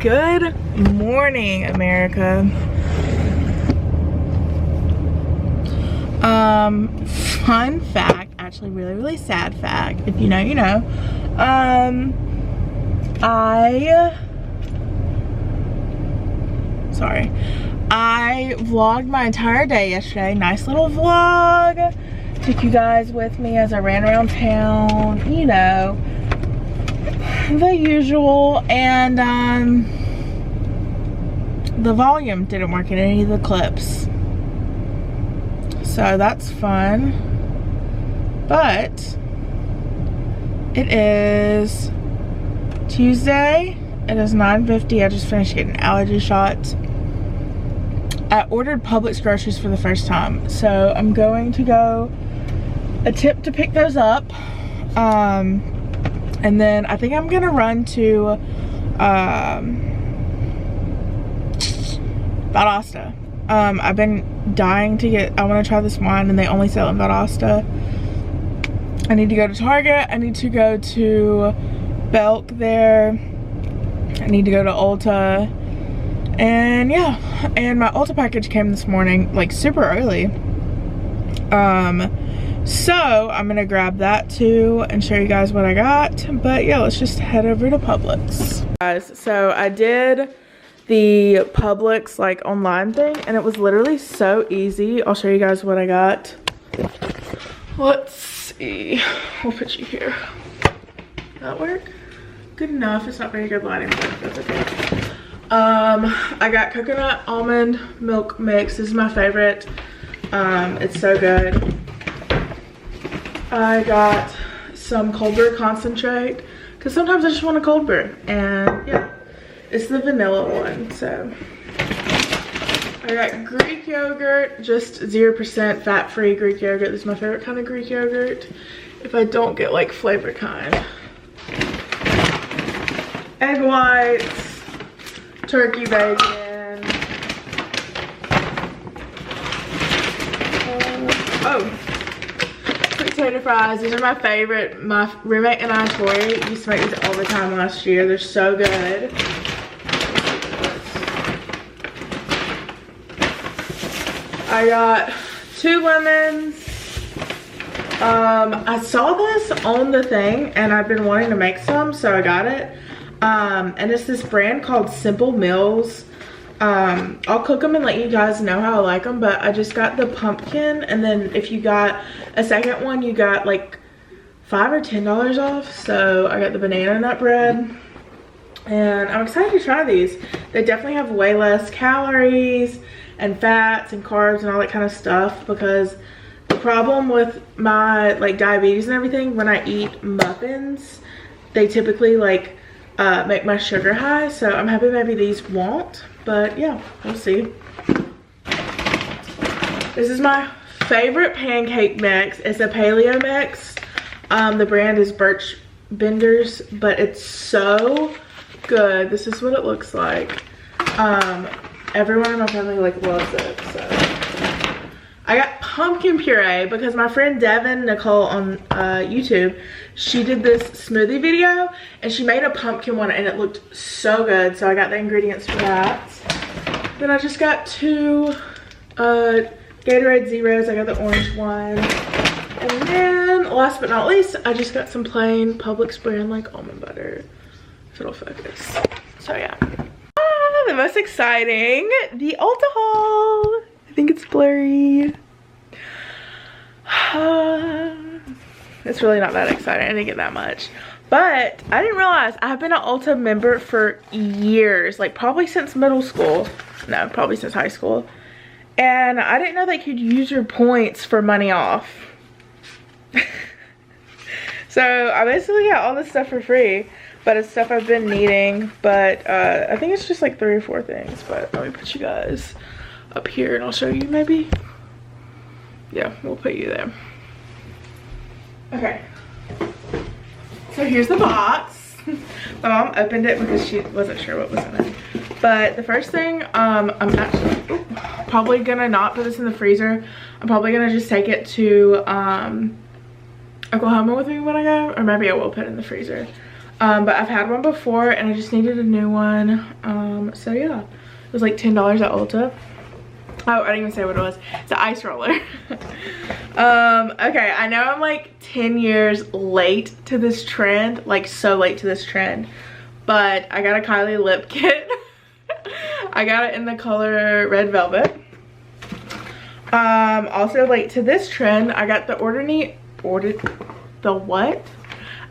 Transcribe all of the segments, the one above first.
Good morning, America. Fun fact, actually really sad fact, if you know, you know. I vlogged my entire day yesterday. Nice little vlog. Took you guys with me as I ran around town, you know, the usual. And the volume didn't work in any of the clips, so that's fun. But it is Tuesday. It is 9:50. I just finished getting allergy shots. I ordered Publix groceries for the first time, so I'm going to go attempt to pick those up. And then I think I'm gonna run to Valdosta. I've been dying to get, I want to try this wine and they only sell it in Valdosta. I need to go to Target. I need to go to Belk there. I need to go to Ulta. And yeah, and my Ulta package came this morning, like super early. So I'm gonna grab that too and show you guys what I got. But yeah, let's just head over to Publix. Guys, so I did the Publix like online thing and it was literally so easy. I'll show you guys what I got. Let's see, we'll put you here. That work? Good enough. It's not very good lighting, but that's okay. I got coconut almond milk mix. This is my favorite. It's so good. I got some cold brew concentrate because sometimes I just want a cold brew, and yeah, it's the vanilla one. So I got Greek yogurt, just 0% fat-free Greek yogurt. This is my favorite kind of Greek yogurt if I don't get like flavor kind. Egg whites, turkey bacon, potato fries. These are my favorite. My roommate and I, Tori, used to make these all the time last year. They're so good. I got 2 lemons. I saw this on the thing and I've been wanting to make some, so I got it. And it's this brand called Simple Mills. I'll cook them and let you guys know how I like them, but I just got the pumpkin, and then if you got a second one you got like $5 or $10 off. So I got the banana nut bread and I'm excited to try these. They definitely have way less calories and fats and carbs and all that kind of stuff, because the problem with my like diabetes and everything, when I eat muffins they typically like make my sugar high, so I'm happy maybe these won't, but yeah, we'll see. This is my favorite pancake mix. It's a paleo mix. The brand is Birch Benders, but it's so good. This is what it looks like. Everyone in my family like loves it. So I got pumpkin puree because my friend Devin Nicole on YouTube, she did this smoothie video and she made a pumpkin one and it looked so good. So I got the ingredients for that. Then I just got 2 Gatorade Zeros. I got the orange one. And then last but not least, I just got some plain Publix brand like almond butter, if it'll focus. So yeah. The most exciting, the Ulta haul. I think it's blurry. It's really not that exciting. I didn't get that much. But I didn't realize I've been an Ulta member for years. Like probably since middle school. No, probably since high school. And I didn't know they could use your points for money off. So I basically got all this stuff for free. But it's stuff I've been needing. But I think it's just like 3 or 4 things. But let me put you guys up here and I'll show you maybe. Yeah, we'll put you there. Okay. So here's the box. My mom opened it because she wasn't sure what was in it. But the first thing, I'm actually probably gonna not put this in the freezer. I'm probably gonna just take it to Oklahoma with me when I go. Or maybe I will put it in the freezer. But I've had one before and I just needed a new one. So yeah, it was like $10 at Ulta. Oh, I didn't even say what it was. It's an ice roller. Okay, I know I'm like 10 years late to this trend, like so late to this trend, but I got a Kylie lip kit. I got it in the color Red Velvet. Also late to this trend, I got the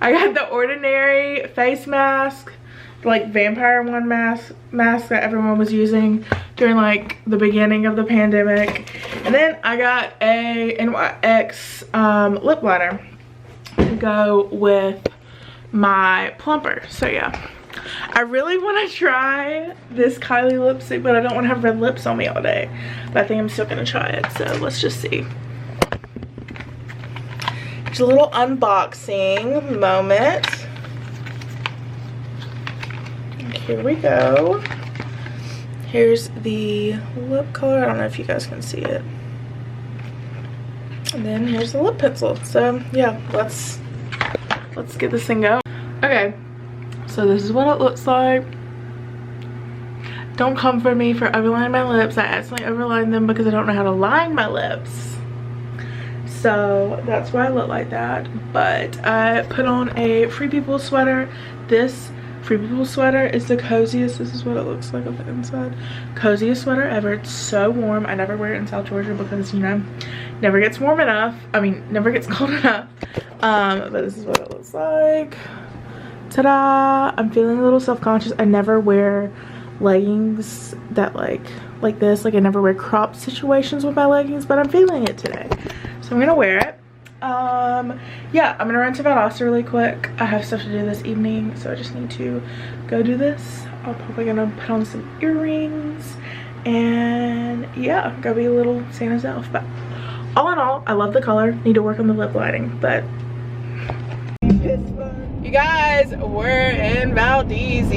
I got the Ordinary face mask, like vampire one mask that everyone was using during like the beginning of the pandemic. And then I got a NYX lip liner to go with my plumper. So yeah, I really want to try this Kylie lipstick, but I don't want to have red lips on me all day. But I think I'm still gonna try it, so let's just see. There's a little unboxing moment. Here we go. Here's the lip color. I don't know if you guys can see it. And then here's the lip pencil. So yeah, let's get this thing going. Okay, so this is what it looks like. Don't come for me for overlining my lips. I accidentally overlined them because I don't know how to line my lips. So that's why I look like that. But I put on a Free People sweater. This Free People sweater is the coziest. This is what it looks like on the inside. Coziest sweater ever. It's so warm. I never wear it in South Georgia because, you know, never gets warm enough. I mean, never gets cold enough. But this is what it looks like. Ta-da! I'm feeling a little self-conscious. I never wear leggings that like this. Like I never wear crop situations with my leggings, but I'm feeling it today. So I'm gonna wear it. Yeah, I'm gonna run to Valdosta really quick. I have stuff to do this evening, so I just need to go do this. I'm probably gonna put on some earrings and yeah, go be a little Santa's elf. But all in all, I love the color. Need to work on the lip lining, but you guys, we're in Valdez.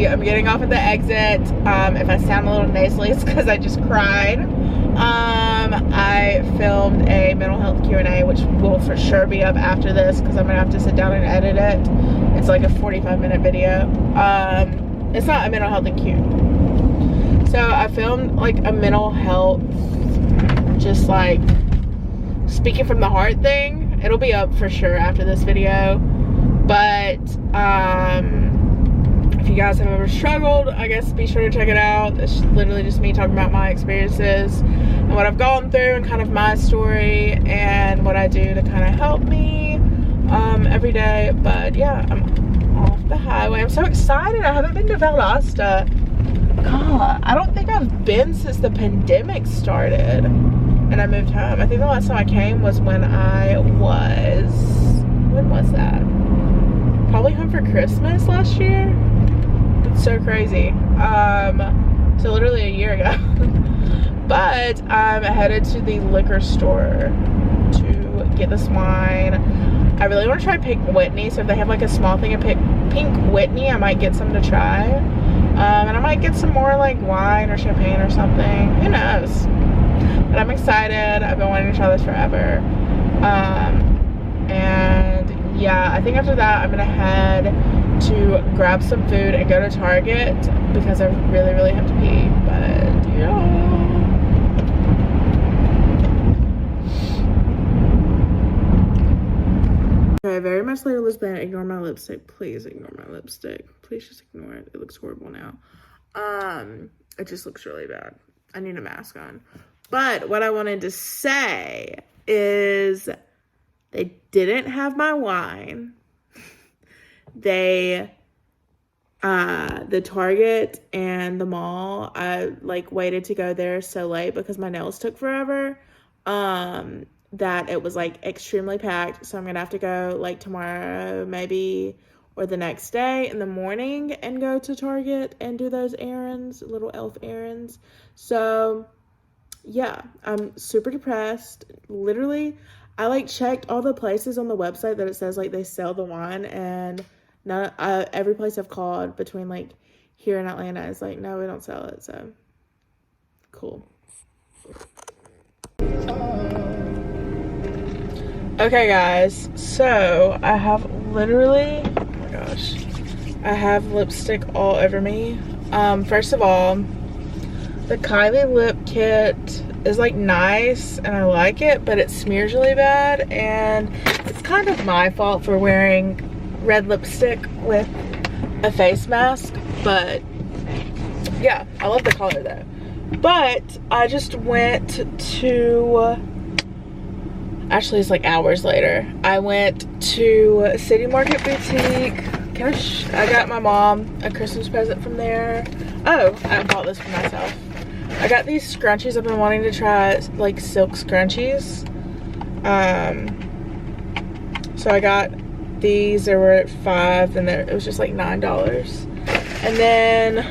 I'm getting off at the exit. If I sound a little nasally, it's because I just cried. I filmed a mental health Q&A, which will for sure be up after this because I'm gonna have to sit down and edit it. It's like a 45-minute video. It's not a mental health and Q. So I filmed like a mental health, just like speaking from the heart thing. It'll be up for sure after this video. But if you guys have ever struggled, I guess be sure to check it out. It's literally just me talking about my experiences and what I've gone through and kind of my story and what I do to kind of help me every day. But yeah, I'm off the highway. I'm so excited. I haven't been to Valdosta. God, I don't think I've been since the pandemic started and I moved home. I think the last time I came was when was that? Probably home for Christmas last year. It's so crazy. So literally a year ago. But I'm headed to the liquor store to get this wine. I really want to try Pink Whitney, so if they have like a small thing of Pink Whitney, I might get some to try. And I might get some more like wine or champagne or something. Who knows? But I'm excited. I've been wanting to try this forever. And yeah, I think after that I'm gonna head to grab some food and go to Target because I really, really have to pee. But yeah. Okay, very much later, Lisbon. Ignore my lipstick. Please ignore my lipstick. Please just ignore it. It looks horrible now. It just looks really bad. I need a mask on. But what I wanted to say is they didn't have my wine. The Target and the mall, I like waited to go there so late because my nails took forever. That it was like extremely packed. So I'm gonna have to go like tomorrow maybe or the next day in the morning and go to Target and do those errands, little elf errands. So yeah, I'm super depressed. Literally, I like checked all the places on the website that it says like they sell the wine, and every place I've called between like here in Atlanta is like, no, we don't sell it. So cool. Okay guys, so I have literally, oh my gosh, I have lipstick all over me. First of all, the Kylie lip kit is like nice and I like it, but it smears really bad, and it's kind of my fault for wearing red lipstick with a face mask. But yeah, I love the color though. But I just went to, actually it's like hours later, I went to City Market Boutique. I got my mom a Christmas present from there. Oh, I bought this for myself. I got these scrunchies. I've been wanting to try like silk scrunchies. So I got these. They were at $5 and it was just like $9. And then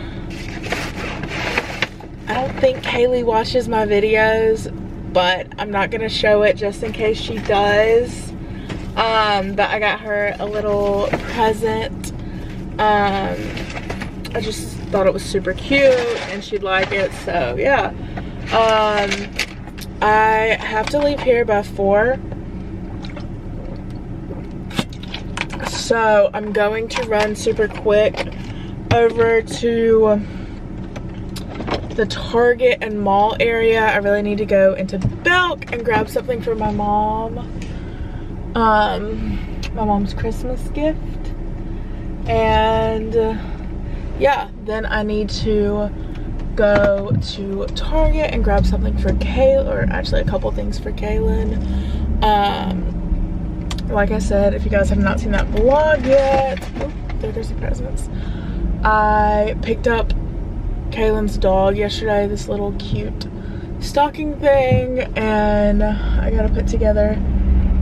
I don't think Kaylee watches my videos, but I'm not gonna show it just in case she does. But I got her a little present. I just thought it was super cute and she'd like it, so yeah. I have to leave here by 4, so I'm going to run super quick over to the Target and mall area. I really need to go into Belk and grab something for my mom. My mom's Christmas gift. And yeah, then I need to go to Target and grab something for Kaylin, or actually a couple things for Kaylin. Like I said, if you guys have not seen that vlog yet, oh, there's the presents. I picked up Kaylin's dog yesterday, this little cute stocking thing, and I gotta put together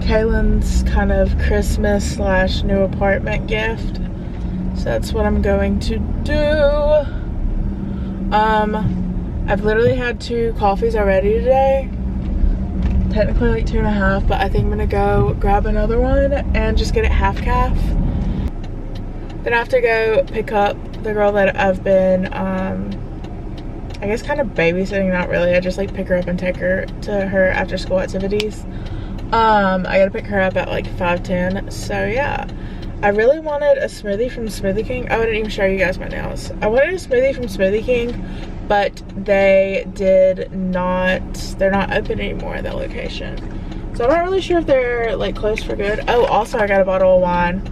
Kaylin's kind of Christmas / new apartment gift. So that's what I'm going to do. I've literally had 2 coffees already today. Technically like 2.5, but I think I'm gonna go grab another one and just get it half calf. Then I have to go pick up the girl that I've been, I guess kind of babysitting, not really. I just like pick her up and take her to her after school activities. I gotta pick her up at like 5:10, so yeah. I really wanted a smoothie from Smoothie King. Oh, I didn't even show you guys my nails. I wanted a smoothie from Smoothie King, but they're not open anymore at that location. So I'm not really sure if they're like closed for good. Oh, also I got a bottle of wine.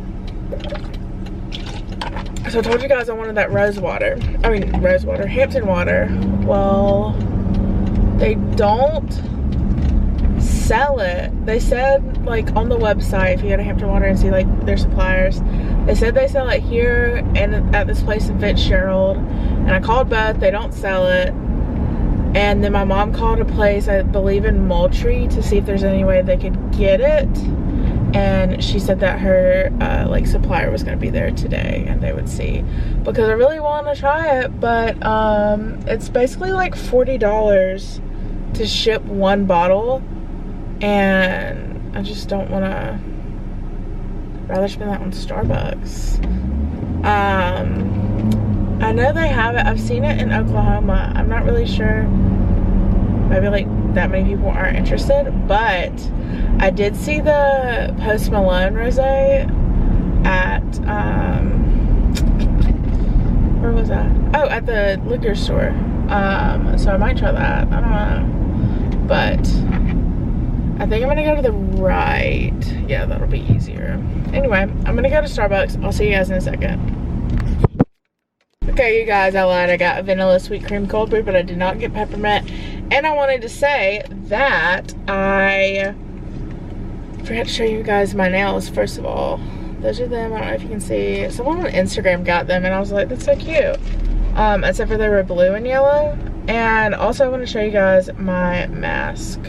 So I told you guys I wanted that Hampton water. Well, they don't sell it. They said like on the website, if you go to Hampton Water and see like their suppliers, they said they sell it here and at this place in Fitzgerald, and I called both. They don't sell it. And then my mom called a place, I believe in Moultrie, to see if there's any way they could get it, and she said that her like supplier was going to be there today and they would see, because I really want to try it. But it's basically like $40 to ship one bottle, and I just don't want to. Rather spend that on Starbucks. I know they have it. I've seen it in Oklahoma. I'm not really sure. Maybe like that many people aren't interested, but I did see the Post Malone rosé at where was that? Oh, at the liquor store. So I might try that. I don't know, but I think I'm gonna go to the right. Yeah, that'll be easier. Anyway, I'm gonna go to Starbucks. I'll see you guys in a second. Okay, you guys, I lied. I got a vanilla sweet cream cold brew, but I did not get peppermint. And I wanted to say that I forgot to show you guys my nails, first of all. Those are them. I don't know if you can see. Someone on Instagram got them, and I was like, that's so cute. Except for they were blue and yellow. And also I want to show you guys my mask.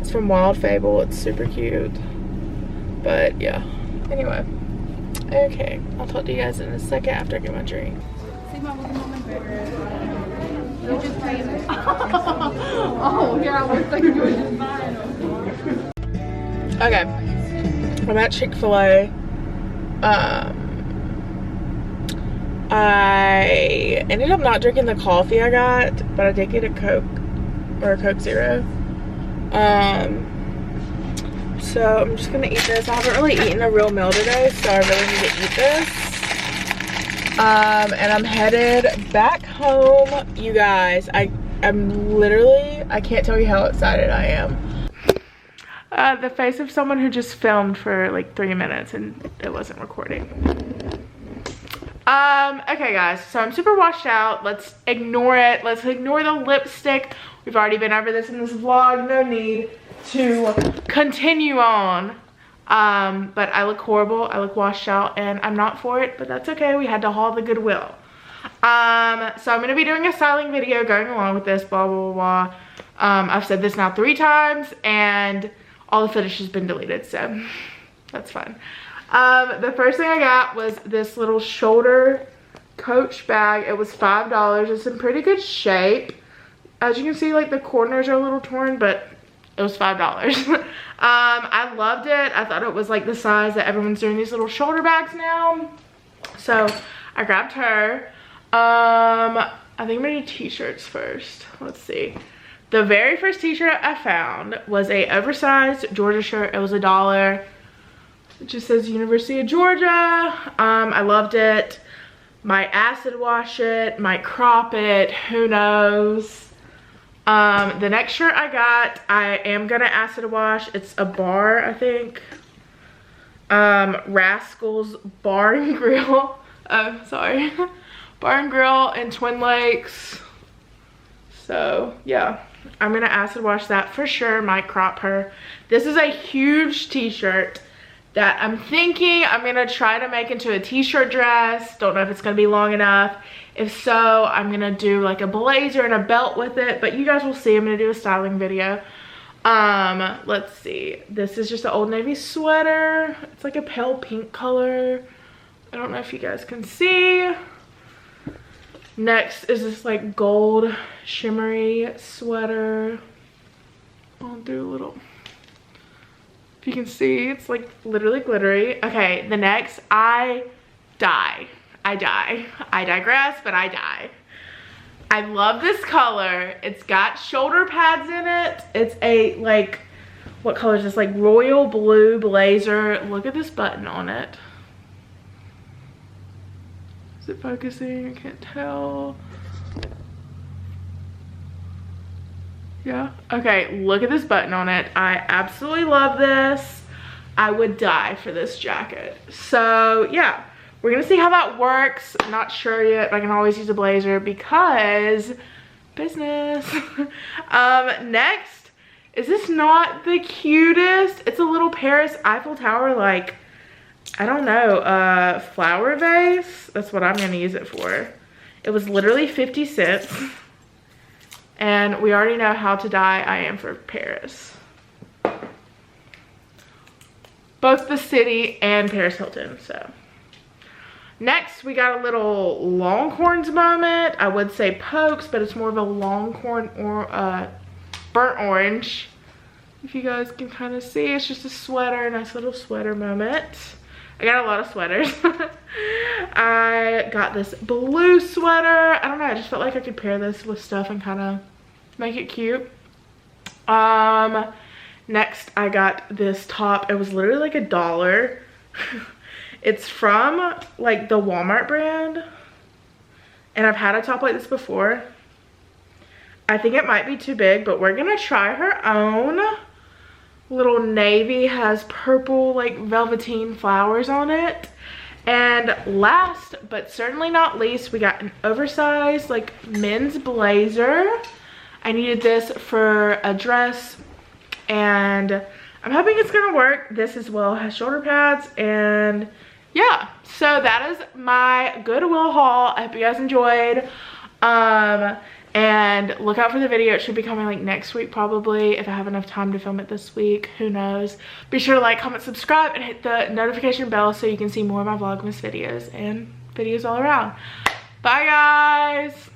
It's from Wild Fable. It's super cute. But yeah. Anyway. Okay. I'll talk to you guys in a second after I get my drink. Oh, here I was thinking you were just buying them. Okay. I'm at Chick-fil-A. I ended up not drinking the coffee I got, but I did get a Coke, or a Coke Zero. So I'm just gonna eat this. I haven't really eaten a real meal today, so I really need to eat this. And I'm headed back home. You guys, I'm literally, I can't tell you how excited I am. The face of someone who just filmed for like 3 minutes and it wasn't recording. Okay guys, so I'm super washed out. Let's ignore it. Let's ignore the lipstick. We've already been over this in this vlog. No need to continue on. But I look horrible. I look washed out and I'm not for it, but that's okay. We had to haul the Goodwill. So I'm going to be doing a styling video going along with this, blah, blah, blah. I've said this now 3 times and all the footage has been deleted, so that's fine. The first thing I got was this little shoulder Coach bag. It was $5. It's in pretty good shape. As you can see, like the corners are a little torn, but it was $5. I loved it. I thought it was like the size that everyone's doing these little shoulder bags now. So I grabbed her. I think I'm gonna do t-shirts first. Let's see. The very first t-shirt I found was a oversized Georgia shirt. It was $1. It just says University of Georgia. I loved it. Might acid wash it, might crop it, who knows. The next shirt I got, I am gonna acid wash. It's a bar, I think. Rascal's Bar and Grill. Oh, sorry. Bar and Grill in Twin Lakes. So, yeah. I'm gonna acid wash that for sure. Might crop her. This is a huge t-shirt that I'm thinking I'm gonna try to make into a t-shirt dress. Don't know if it's gonna be long enough. If so, I'm gonna do like a blazer and a belt with it, but you guys will see. I'm gonna do a styling video. Let's see. This is just an Old Navy sweater. It's like a pale pink color. I don't know if you guys can see. Next is this like gold shimmery sweater. I'll do a little, if you can see, it's like literally glittery. Okay, the next, I digress, but I die. I love this color. It's got shoulder pads in it. It's a like, what color is this? Like royal blue blazer. Look at this button on it. Is it focusing? I can't tell. Yeah, okay, look at this button on it. I absolutely love this. I would die for this jacket. So yeah, we're gonna see how that works. I'm not sure yet, but I can always use a blazer because business. Next, is this not the cutest? It's a little Paris Eiffel Tower, like, I don't know, flower vase. That's what I'm gonna use it for. It was literally 50 cents. And we already know how to die I am for Paris. Both the city and Paris Hilton, so. Next, we got a little Longhorns moment. I would say Pokes, but it's more of a Longhorn or burnt orange. If you guys can kind of see, it's just a sweater, nice little sweater moment. I got a lot of sweaters. I got this blue sweater. I don't know, I just felt like I could pair this with stuff and kind of make it cute. Next, I got this top. It was literally like $1. It's from like the Walmart brand. And I've had a top like this before. I think it might be too big, but we're gonna try her own. Little navy, has purple like velveteen flowers on it. And last but certainly not least, we got an oversized like men's blazer. I needed this for a dress and I'm hoping it's gonna work. This as well has shoulder pads, and yeah, so that is my Goodwill haul. I hope you guys enjoyed. And look out for the video. It should be coming like next week probably, if I have enough time to film it this week. Who knows? Be sure to like, comment, subscribe, and hit the notification bell so you can see more of my vlogmas videos and videos all around. Bye guys!